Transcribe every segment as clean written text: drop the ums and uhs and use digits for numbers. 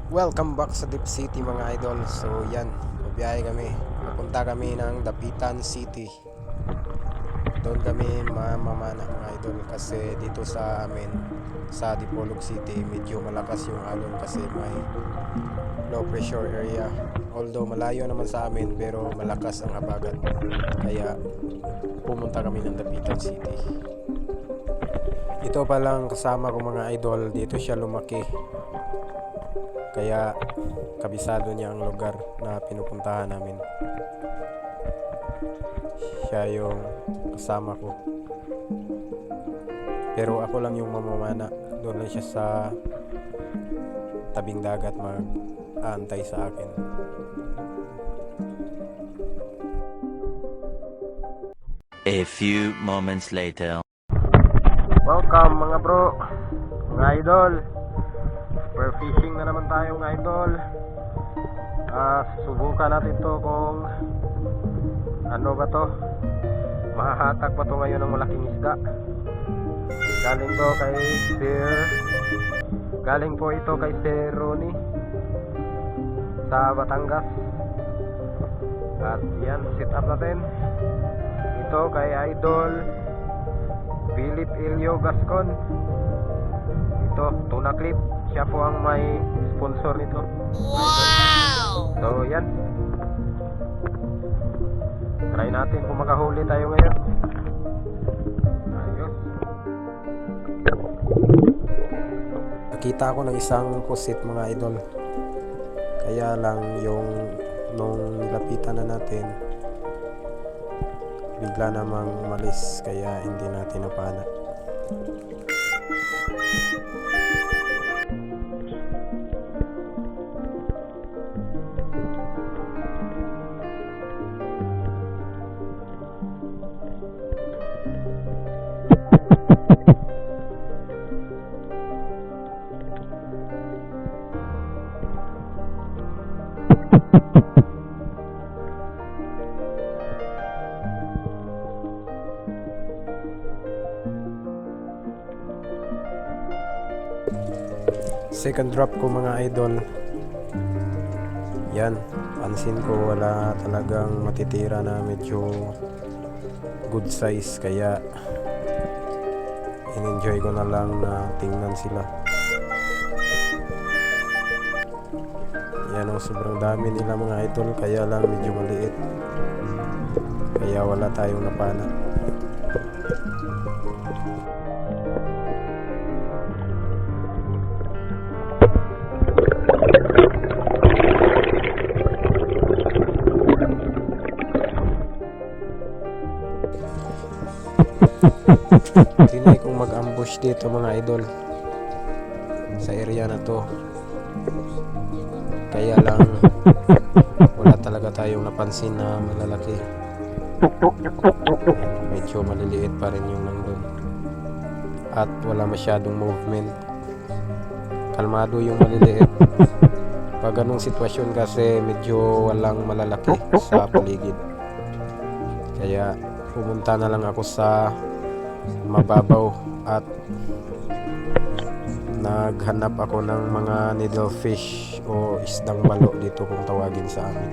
Welcome back sa Deep City mga idol. So yan, mabiyahe kami. Papunta kami ng Dapitan City. Doon kami mamamana mga idol kasi dito sa amin sa Dipolog City medyo malakas yung alon kasi may low pressure area. Although malayo naman sa amin pero malakas ang habagat. Kaya pumunta kami ng Dapitan City. Ito pa lang kasama ko mga idol, dito siya lumaki. Kaya kabisado niya ang lugar na pinupuntahan namin. Siya yung kasama ko. Pero ako lang yung mamamana. Doon lang siya sa tabing dagat mag-aantay sa akin. A few moments later. Welcome mga bro, mga idol. Super fishing na naman tayo mga idol. Subukan natin to kung ano ba to, mahahatak ba to ngayon ng malaking isda. Galing po ito kay Sir Ronnie sa Batangas. At yan, sit up natin ito kay Idol Philip Elio Gascon. Ito, tuna clip. Siya po ang may sponsor nito. Wow! So yan, try natin kung makahuli tayo ngayon. Ayos. Nakita ako ng isang pusit mga idol. Kaya lang yung nung nilapitan na natin, bigla namang umalis kaya hindi natin napana. Second drop ko mga idol. Yan, pansin ko wala talagang matitira na medyo good size, kaya in-enjoy ko na lang na tingnan sila. Yan o, sobrang dami nila mga idol, kaya lang medyo maliit, kaya wala tayong napana. Tinay kong mag-ambush dito mga idol sa area na to, kaya lang wala talaga tayong napansin na malalaki. Medyo maliliit pa rin yung nandun at wala masyadong movement. Kalmado yung maliliit. Pag ganong sitwasyon kasi medyo walang malalaki sa paligid, kaya pumunta na lang ako sa mababaw at naghanap ako ng mga needlefish o isdang balo dito kung tawagin sa amin.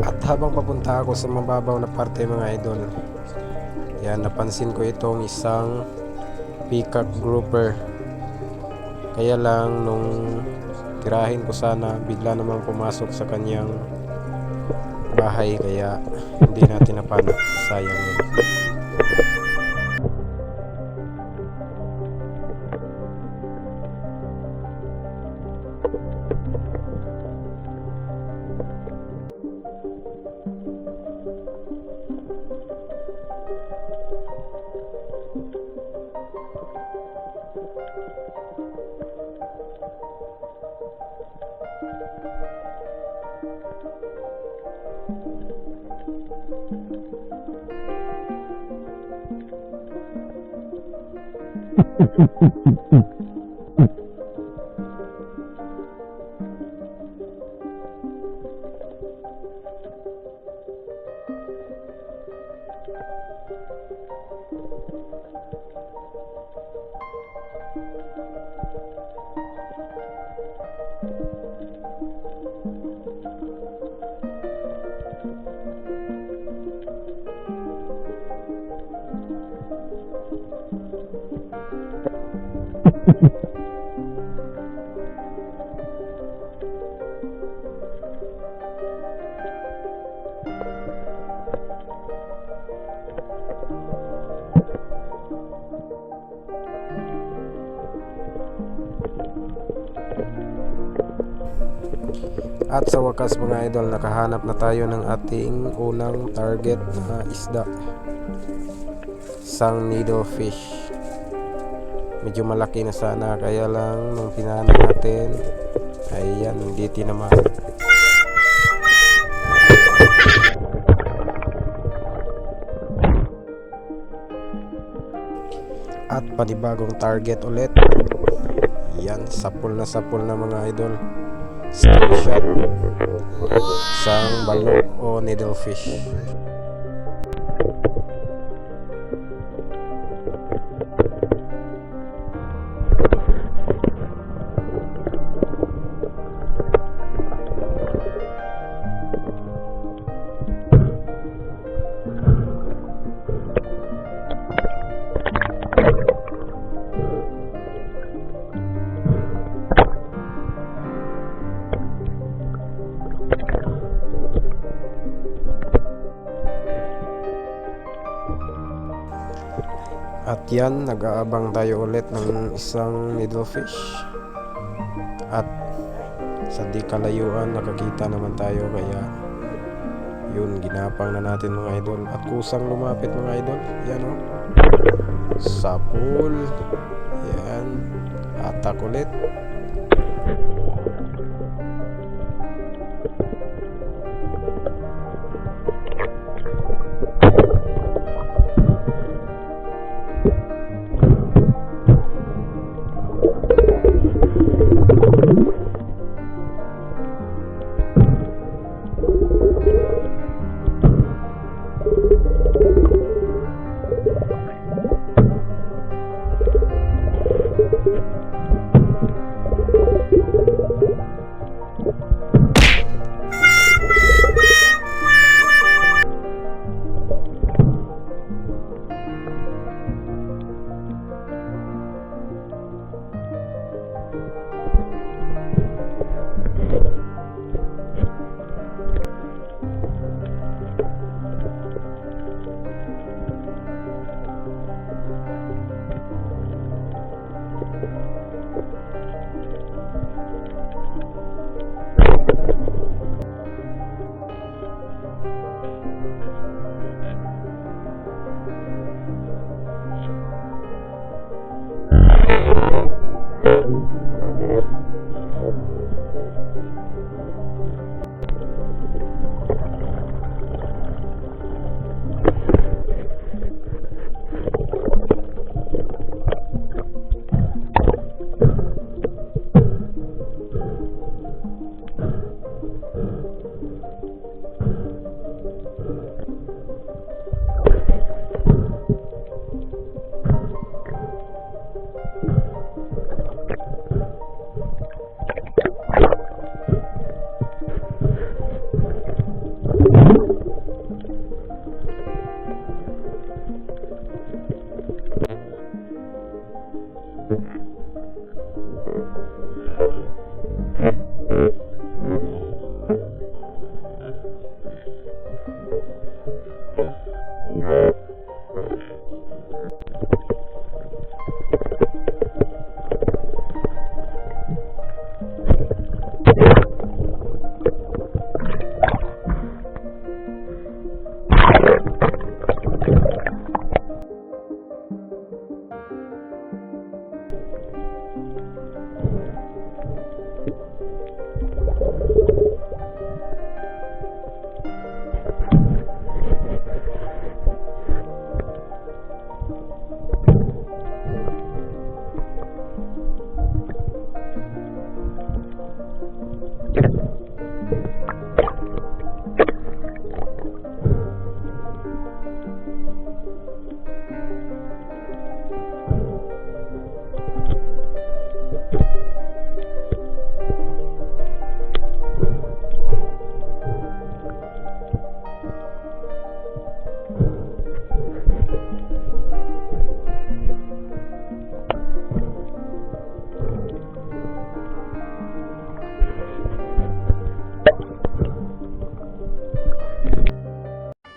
At habang papunta ako sa mababaw na parte mga idol, yan, napansin ko itong isang peacock grouper. Kaya lang nung tirahin ko sana, bigla namang pumasok sa kanyang bahay, kaya hindi natin napana. Sayang yun. At sa wakas mga idol, nakahanap na tayo ng ating unang target na isda. Isang needlefish. Medyo malaki na sana, kaya lang nung pinana natin, ayan, hindi tinamaan. At panibagong target ulit. Yan, sapul na mga idol. Screenshot. Isang balok o needlefish. At yan, nag-aabang tayo ulit ng isang needlefish. At sa di kalayuan, nakakita naman tayo, kaya yun, ginapang na natin mga idol. At kusang lumapit mga idol. Yan o. Sapul. Yan. Atak ulit.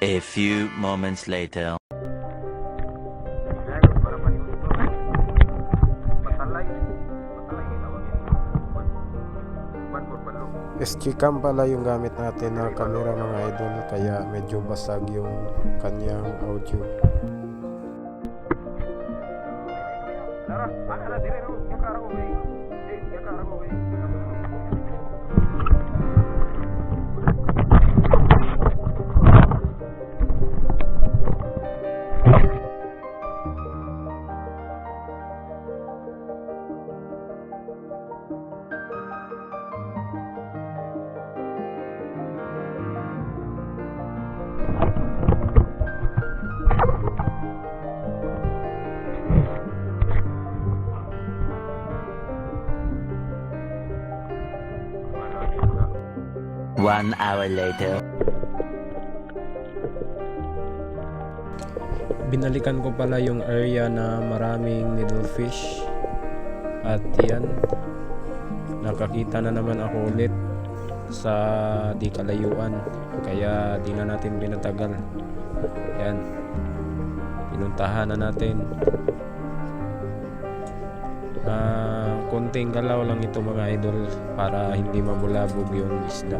A few moments later. SG cam pala yung gamit natin na camera mga idol, kaya medyo basag yung kanyang audio. One hour later. Binalikan ko pala yung area na maraming needlefish, at yan, nakakita na naman ako ulit sa di kalayuan, kaya di na natin pinatagal. Yan, pinuntahan na natin. Konting galaw lang ito mga idol para hindi mabulabog yung isda.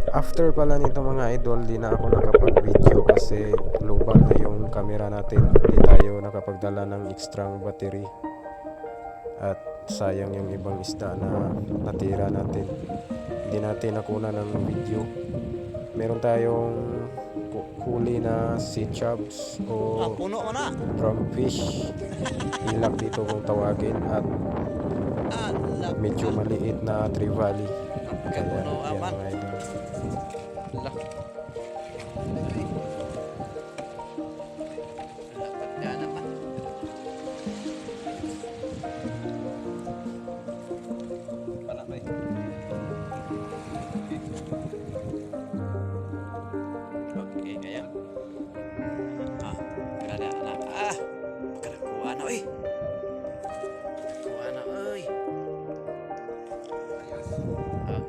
After pala nito mga idol, di na ako nakapag-video kasi lubag na yung camera natin. Di tayo nakapagdala ng extra battery. At sayang yung ibang isda na natira natin. Hindi natin nakuna ng video. Meron tayong huli na sea chubs o drumfish. Ilak dito kung tawagin, at medyo maliit na trevally. Kaya yan mga idol.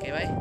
Okay, bye.